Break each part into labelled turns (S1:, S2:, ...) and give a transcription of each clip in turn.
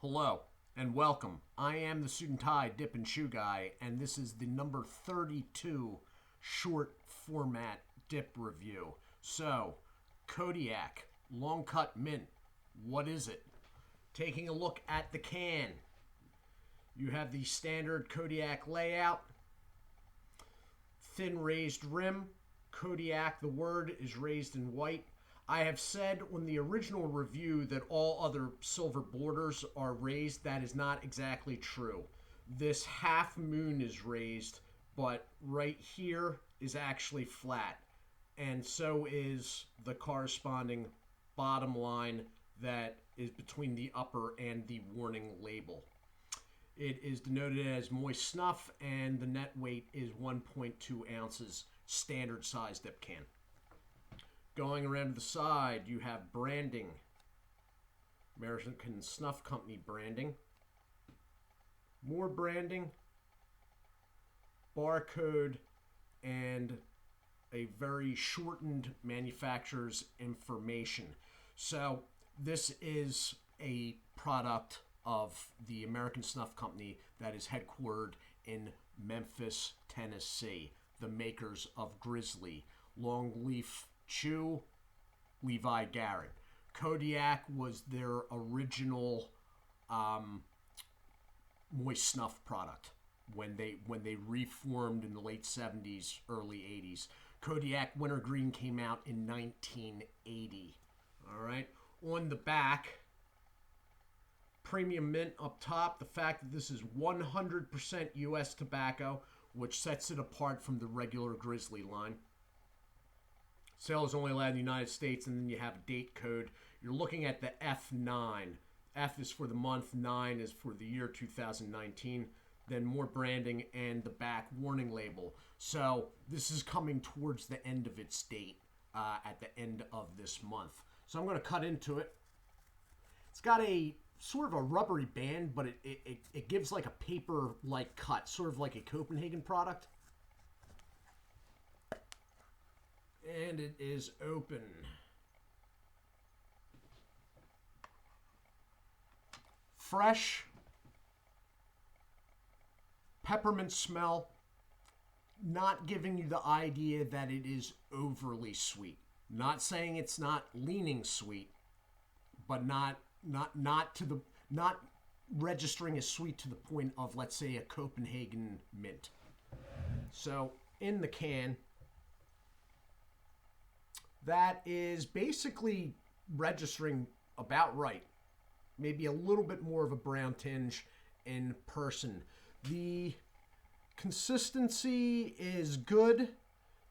S1: Hello and welcome. I am the Suit&Tie Dip&ChewGuy, and this is the number 32 short format dip review. So, Kodiak, long cut mint. What is it? Taking a look at the can. You have the standard Kodiak layout. Thin raised rim. Kodiak, the word, is raised in white. I have said on the original review that all other silver borders are raised. That is not exactly true. This half moon is raised, but right here is actually flat. And so is the corresponding bottom line that is between the upper and the warning label. It is denoted as moist snuff, and the net weight is 1.2 ounces, standard size dip can. Going around to the side, you have branding. American Snuff Company branding. More branding. Barcode. And a very shortened manufacturer's information. So this is a product of the American Snuff Company that is headquartered in Memphis, Tennessee. The makers of Grizzly, Longleaf Chew, Levi Garrett. Kodiak was their original moist snuff product when they reformed in the late 70s, early 80s. Kodiak Wintergreen came out in 1980. All right. On the back, premium mint up top. The fact that this is 100% U.S. tobacco, which sets it apart from the regular Grizzly line. Sale is only allowed in the United States, and then you have a date code. You're looking at the F9. F is for the month, 9 is for the year 2019. Then more branding and the back warning label. So this is coming towards the end of its date at the end of this month. So I'm going to cut into it. It's got a sort of a rubbery band, but it gives like a paper-like cut, sort of like a Copenhagen product. And it is open. Fresh. Peppermint smell. Not giving you the idea that it is overly sweet. Not saying it's not leaning sweet, but not registering as sweet to the point of, let's say, a Copenhagen mint. So in the can, that is basically registering about right. Maybe a little bit more of a brown tinge in person. The consistency is good.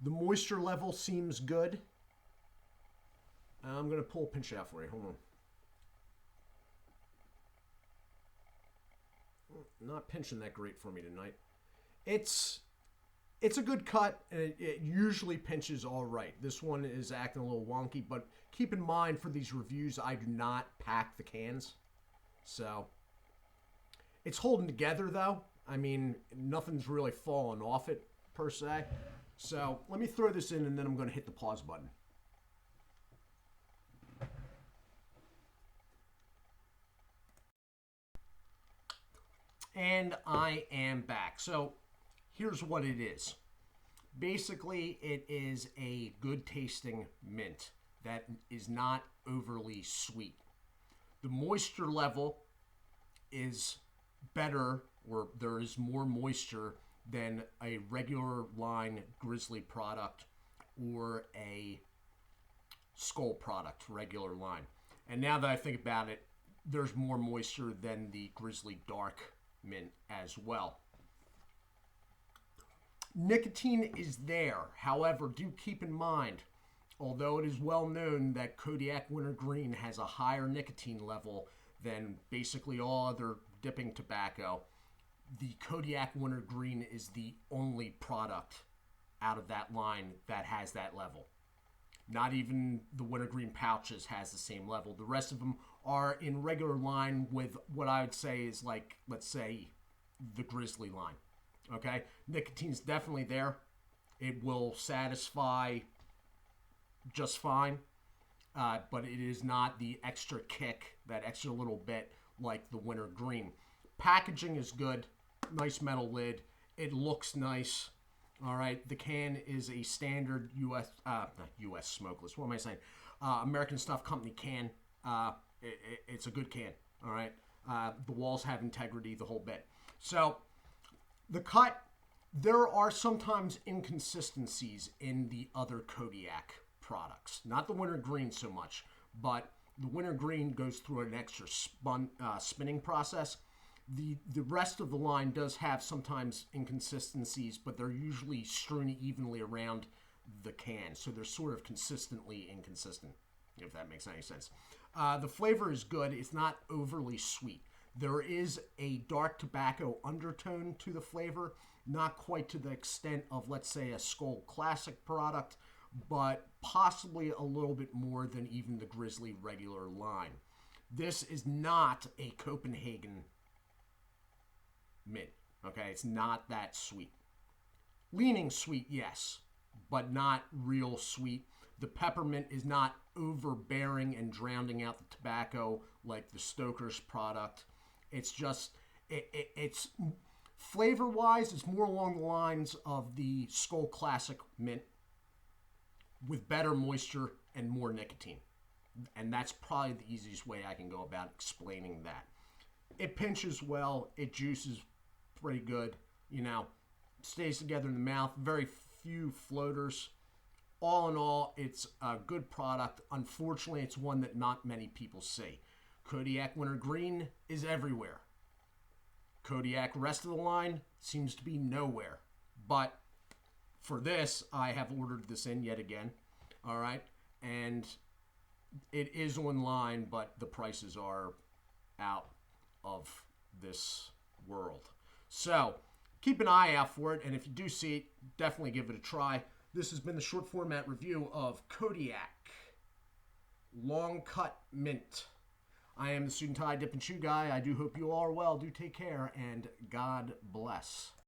S1: The moisture level seems good. I'm going to pull a pinch out for you. Hold on. Not pinching that great for me tonight. It's a good cut, and it usually pinches all right. This one is acting a little wonky, but keep in mind for these reviews, I do not pack the cans. So, it's holding together, though. I mean, nothing's really fallen off it, per se. So, let me throw this in, and then I'm going to hit the pause button. And I am back. So, here's what it is. Basically, it is a good tasting mint that is not overly sweet. The moisture level is better, or there is more moisture than a regular line Grizzly product or a Skull product, regular line. And now that I think about it, there's more moisture than the Grizzly Dark mint as well. Nicotine is there. However, do keep in mind, although it is well known that Kodiak Wintergreen has a higher nicotine level than basically all other dipping tobacco, the Kodiak Wintergreen is the only product out of that line that has that level. Not even the Wintergreen pouches has the same level. The rest of them are in regular line with what I would say is like, let's say, the Grizzly line. Okay, nicotine's definitely there. It will satisfy just fine, but it is not the extra kick, that extra little bit like the winter green. Packaging is good. Nice metal lid. It looks nice. All right. The can is a standard not U.S. smokeless. What am I saying? American Stuff Company can. It's a good can. All right. The walls have integrity, the whole bit. So the cut, there are sometimes inconsistencies in the other Kodiak products. Not the winter green so much, but the winter green goes through an extra spinning process. The rest of the line does have sometimes inconsistencies, but they're usually strewn evenly around the can, so they're sort of consistently inconsistent, if that makes any sense. The flavor is good. It's not overly sweet. There is a dark tobacco undertone to the flavor, not quite to the extent of, let's say, a Skull Classic product, but possibly a little bit more than even the Grizzly regular line. This is not a Copenhagen mint, okay? It's not that sweet. Leaning sweet, yes, but not real sweet. The peppermint is not overbearing and drowning out the tobacco like the Stoker's product. It's just, it's flavor-wise, it's more along the lines of the Skull Classic mint with better moisture and more nicotine. And that's probably the easiest way I can go about explaining that. It pinches well. It juices pretty good. You know, stays together in the mouth. Very few floaters. All in all, it's a good product. Unfortunately, it's one that not many people see. Kodiak Winter Green is everywhere. Kodiak rest of the line seems to be nowhere. But for this, I have ordered this in yet again. All right. And it is online, but the prices are out of this world. So keep an eye out for it. And if you do see it, definitely give it a try. This has been the short format review of Kodiak Long Cut Mint. I am the Suit&Tie Dip&ChewGuy. I do hope you all are well. Do take care, and God bless.